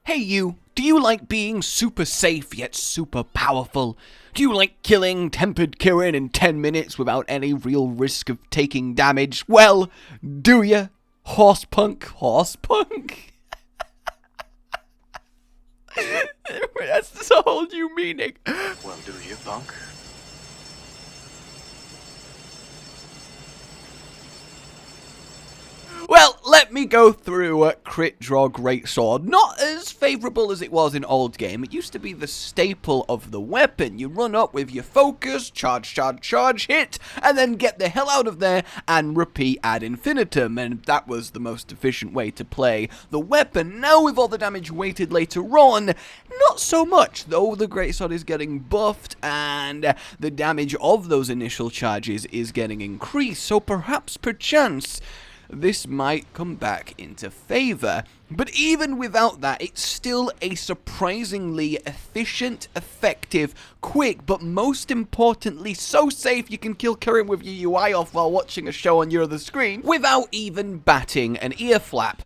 Hey you, do you like being super safe yet super powerful? Do you like killing tempered Kirin in 10 minutes without any real risk of taking damage? Well, do ya? Horsepunk? Horsepunk? That's a whole new meaning. Well, do you, punk? Well, let me go through Crit Draw Greatsword. Not as favourable as it was in old game. It used to be the staple of the weapon. You run up with your focus, charge, hit, and then get the hell out of there and repeat ad infinitum. And that was the most efficient way to play the weapon. Now with all the damage weighted later on, not so much, though the Greatsword is getting buffed and the damage of those initial charges is getting increased. So perhaps, perchance, this might come back into favor. But even without that, it's still a surprisingly efficient, effective, quick, but most importantly, so safe you can kill Kirin with your UI off while watching a show on your other screen without even batting an ear flap.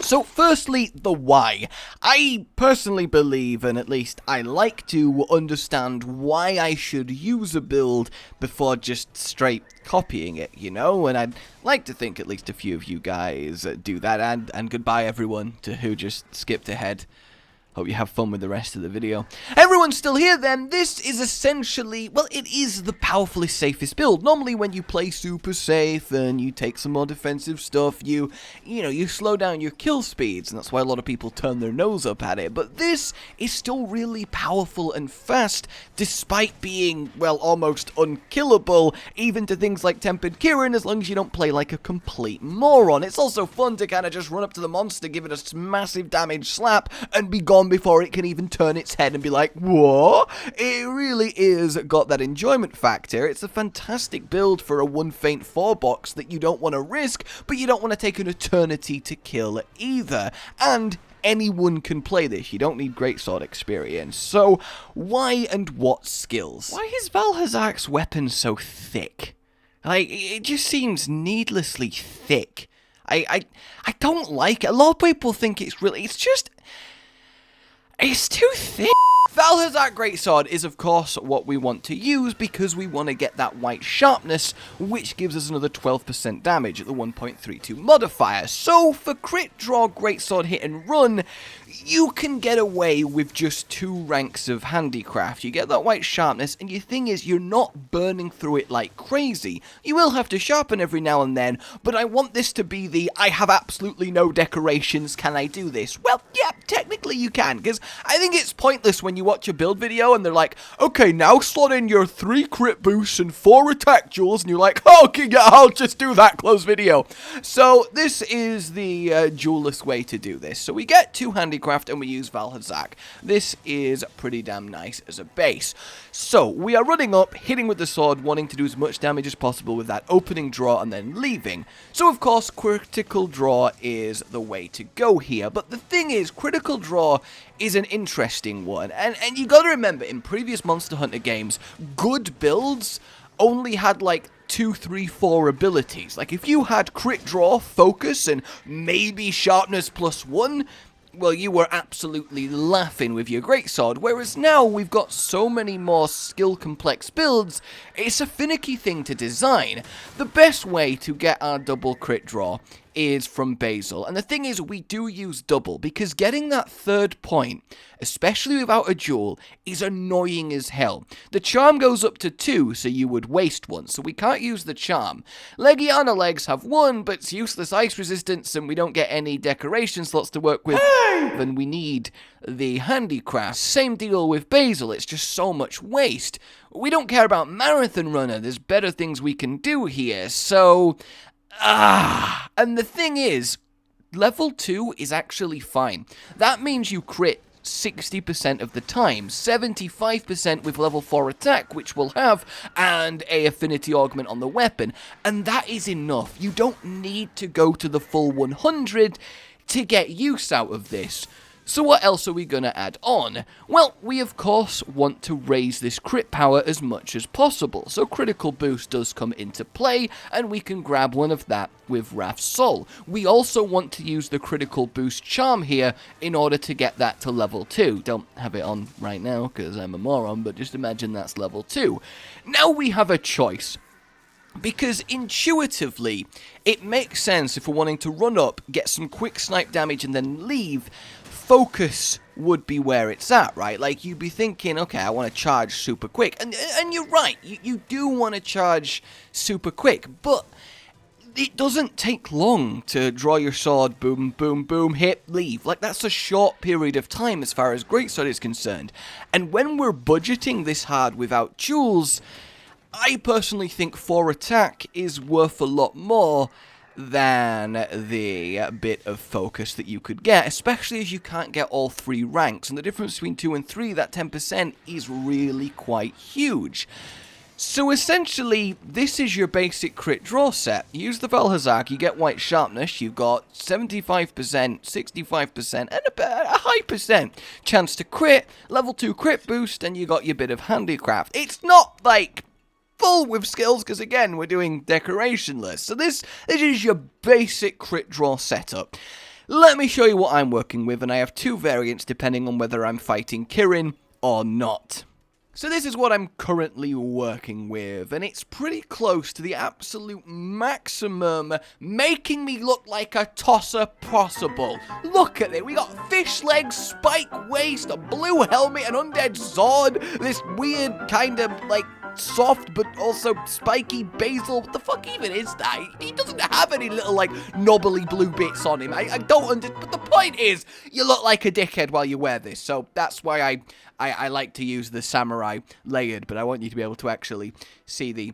So firstly, the why. I personally believe, and at least I like to understand why I should use a build before just straight copying it, you know? And I'd like to think at least a few of you guys do that, and goodbye everyone to who just skipped ahead. Hope you have fun with the rest of the video. Everyone's still here then. This is essentially, well, it is the powerfully safest build. Normally when you play super safe and you take some more defensive stuff, you slow down your kill speeds, and that's why a lot of people turn their nose up at it. But this is still really powerful and fast, despite being, well, almost unkillable, even to things like Tempered Kirin, as long as you don't play like a complete moron. It's also fun to kind of just run up to the monster, give it a massive damage slap, and be gone before it can even turn its head and be like, what? It really is got that enjoyment factor. It's a fantastic build for a 1 Feint 4 box that you don't want to risk, but you don't want to take an eternity to kill either. And anyone can play this. You don't need greatsword experience. So, why and what skills? Why is Valhazak's weapon so thick? Like, it just seems needlessly thick. I don't like it. A lot of people think it's too thick. Valhazak Greatsword is of course what we want to use because we want to get that white sharpness, which gives us another 12% damage at the 1.32 modifier. So for Crit Draw Greatsword Hit and Run, you can get away with just 2 ranks of handicraft. You get that white sharpness, and your thing is you're not burning through it like crazy. You will have to sharpen every now and then, but I want this to be the I have absolutely no decorations, can I do this? Well, yeah, technically you can, because I think it's pointless when you watch a build video and they're like, okay, now slot in your 3 crit boosts and 4 attack jewels, and you're like, okay, yeah, I'll just do that, close video. So this is the jewelless way to do this. So we get 2 handicraft and we use Valhazak. This is pretty damn nice as a base. So we are running up, hitting with the sword, wanting to do as much damage as possible with that opening draw and then leaving. So of course critical draw is the way to go here, but the thing is critical draw is an interesting one, and you gotta remember, in previous Monster Hunter games, good builds only had like 2, 3, 4 abilities. Like if you had crit draw, focus, and maybe sharpness +1, well, you were absolutely laughing with your greatsword, whereas now we've got so many more skill-complex builds, it's a finicky thing to design. The best way to get our double crit draw is from Basil, and the thing is we do use double, because getting that 3rd point, especially without a jewel, is annoying as hell. The charm goes up to 2, so you would waste 1, so we can't use the charm. Legiana legs have 1, but it's useless ice resistance, and we don't get any decoration slots to work with. Then we need the handicraft. Same deal with Basil, it's just so much waste. We don't care about Marathon Runner, there's better things we can do here, so and the thing is, level 2 is actually fine. That means you crit 60% of the time, 75% with level 4 attack, which we'll have, and a affinity augment on the weapon, and that is enough. You don't need to go to the full 100 to get use out of this. So what else are we going to add on? Well, we of course want to raise this crit power as much as possible, so critical boost does come into play, and we can grab one of that with Wrath's Soul. We also want to use the critical boost charm here in order to get that to level 2. Don't have it on right now because I'm a moron, but just imagine that's level 2. Now we have a choice. Because intuitively, it makes sense if we're wanting to run up, get some quick snipe damage and then leave, focus would be where it's at, right? Like, you'd be thinking, okay, I want to charge super quick. And you're right, you do want to charge super quick, but it doesn't take long to draw your sword, boom, boom, boom, hit, leave. Like, that's a short period of time as far as greatsword is concerned. And when we're budgeting this hard without jewels, I personally think 4 attack is worth a lot more than the bit of focus that you could get, especially as you can't get all 3 ranks, and the difference between 2 and 3, that 10%, is really quite huge. So essentially, this is your basic crit draw set. You use the Vel'Hazak, you get white sharpness, you've got 75%, 65%, and a high percent chance to crit, level 2 crit boost, and you got your bit of handicraft. It's not like full with skills, because again, we're doing decoration lists. So this is your basic crit draw setup. Let me show you what I'm working with, and I have 2 variants depending on whether I'm fighting Kirin or not. So this is what I'm currently working with, and it's pretty close to the absolute maximum, making me look like a tosser possible. Look at it, we got fish legs, spike waist, a blue helmet, an undead sword, this weird kind of like soft but also spiky basil. What the fuck even is that? He doesn't have any little like knobbly blue bits on him. I don't understand, but the point is, you look like a dickhead while you wear this, so that's why I like to use the samurai layered, but I want you to be able to actually see the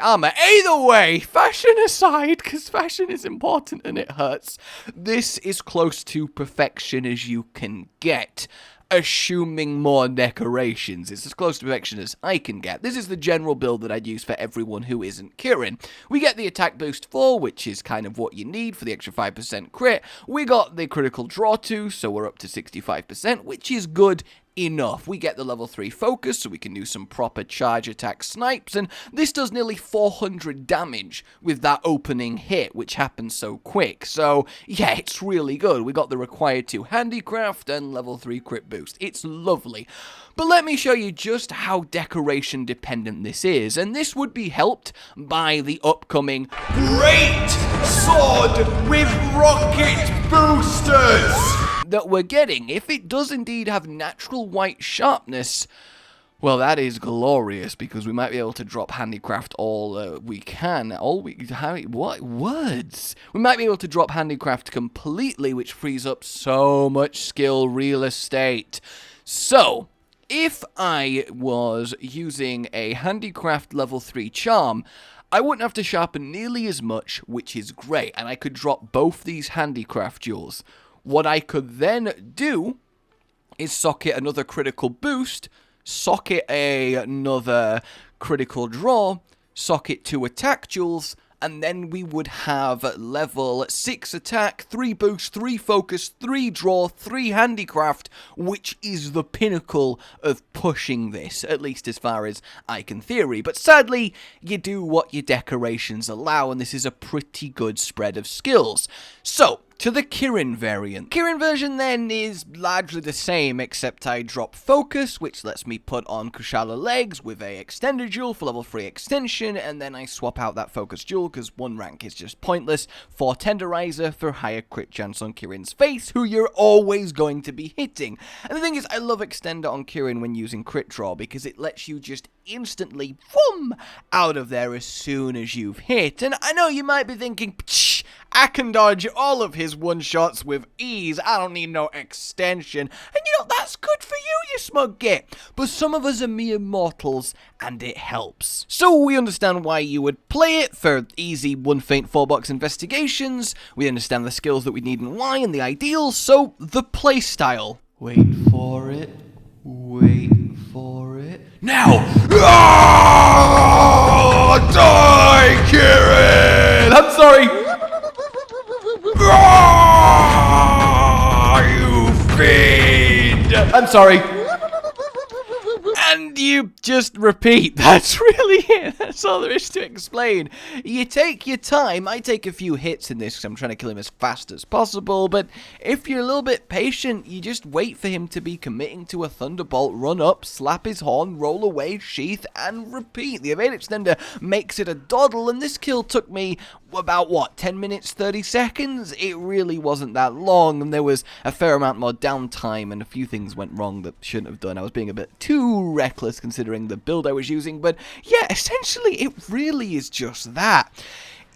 armor. Either way, fashion aside, because fashion is important and it hurts, this is close to perfection as you can get. Assuming more decorations. It's as close to perfection as I can get. This is the general build that I'd use for everyone who isn't Kirin. We get the attack boost 4, which is kind of what you need for the extra 5% crit. We got the critical draw 2, so we're up to 65%, which is good enough. We get the level 3 focus, so we can do some proper charge attack snipes, and this does nearly 400 damage with that opening hit, which happens so quick. So yeah, it's really good. We got the required 2 handicraft and level 3 crit boost. It's lovely. But let me show you just how decoration dependent this is, and this would be helped by the upcoming Great Sword with Rocket Boosters that we're getting. If it does indeed have natural white sharpness, well, that is glorious, because we might be able to drop handicraft what words? We might be able to drop handicraft completely, which frees up so much skill real estate. So if I was using a handicraft level 3 charm, I wouldn't have to sharpen nearly as much, which is great, and I could drop both these handicraft jewels. What I could then do is socket another critical boost, socket another critical draw, socket 2 attack jewels, and then we would have level 6 attack, 3 boost, 3 focus, 3 draw, 3 handicraft, which is the pinnacle of pushing this, at least as far as I can theory. But sadly, you do what your decorations allow, and this is a pretty good spread of skills. So, to the Kirin variant. Kirin version then is largely the same, except I drop focus, which lets me put on Kushala legs with a extended jewel for level 3 extension, and then I swap out that focus jewel because 1 rank is just pointless, for tenderizer for higher crit chance on Kirin's face, who you're always going to be hitting. And the thing is, I love extender on Kirin when using crit draw, because it lets you just instantly boom out of there as soon as you've hit. And I know you might be thinking, psh, I can dodge all of his one-shots with ease, I don't need no extension. And you know, that's good for you smug git. But some of us are mere mortals, and it helps. So we understand why you would play it for easy 1 feint 4 box investigations, we understand the skills that we need and why, and the ideals, so the playstyle. Wait for it. Wait for it. Now! Oh, die, Kirin! I'm sorry! Oh, you fiend! I'm sorry. And you just repeat. That's really it. That's all there is to explain. You take your time. I take a few hits in this because I'm trying to kill him as fast as possible. But if you're a little bit patient, you just wait for him to be committing to a thunderbolt, run up, slap his horn, roll away, sheath, and repeat. The evade extender makes it a doddle, and this kill took me about, what, 10 minutes, 30 seconds? It really wasn't that long, and there was a fair amount more downtime, and a few things went wrong that shouldn't have done. I was being a bit too reckless considering the build I was using, but yeah, essentially it really is just that.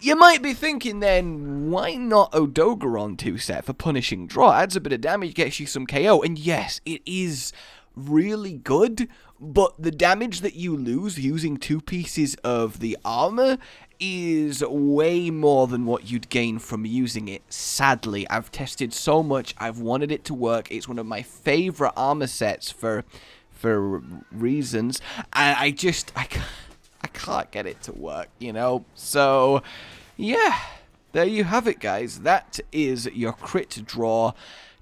You might be thinking then, why not Odogaron 2-set for punishing draw? Adds a bit of damage, gets you some KO, and yes, it is really good, but the damage that you lose using 2 pieces of the armor is way more than what you'd gain from using it. Sadly, I've tested so much, I've wanted it to work. It's one of my favorite armor sets for reasons, and I can't get it to work, you know? So, yeah, there you have it, guys. That is your crit draw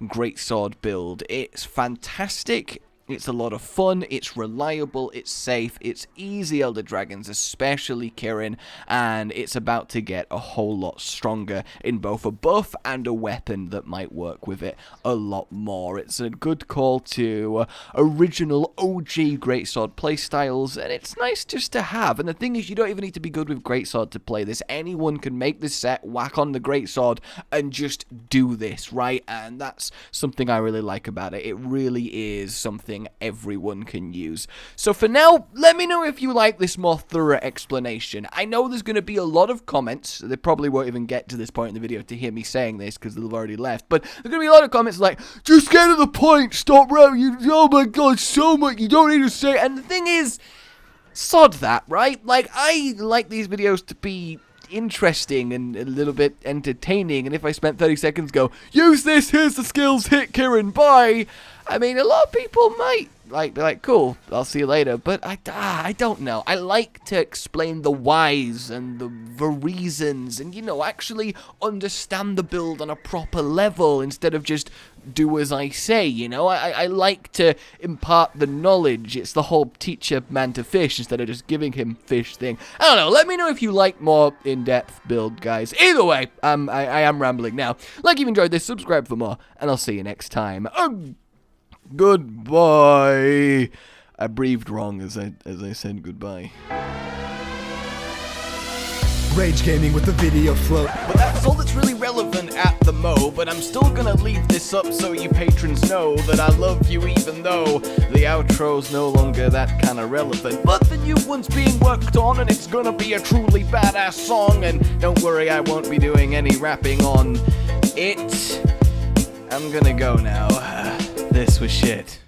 greatsword build. It's fantastic. It's a lot of fun, it's reliable, it's safe, it's easy Elder Dragons, especially Kirin, and it's about to get a whole lot stronger in both a buff and a weapon that might work with it a lot more. It's a good call to original OG Greatsword playstyles, and it's nice just to have. And the thing is, you don't even need to be good with Greatsword to play this. Anyone can make this set, whack on the Greatsword, and just do this, right? And that's something I really like about it. It really is something everyone can use. So for now, let me know if you like this more thorough explanation. I know there's going to be a lot of comments. They probably won't even get to this point in the video to hear me saying this because they've already left. But there's going to be a lot of comments like, just get to the point, stop rapping, oh my god, so much, you don't need to say it. And the thing is, sod that, right? Like, I like these videos to be interesting and a little bit entertaining, and if I spent 30 seconds go, use this, here's the skills, hit Kirin, bye, I mean, a lot of people might be like, cool, I'll see you later, but I don't know. I like to explain the whys and the reasons and, you know, actually understand the build on a proper level instead of just do as I say, you know. I like to impart the knowledge. It's the whole teach a man to fish instead of just giving him fish thing. I don't know, let me know if you like more in-depth build, guys. Either way, I am rambling now. Like you've enjoyed this, subscribe for more, and I'll see you next time. Goodbye. I breathed wrong as I said goodbye. Rage Gaming with the video float. But that's all that's really relevant at the mo. But I'm still gonna leave this up so you patrons know that I love you, even though the outro's no longer that kind of relevant. But the new one's being worked on, and it's gonna be a truly badass song. And don't worry, I won't be doing any rapping on it. I'm gonna go now. This was shit.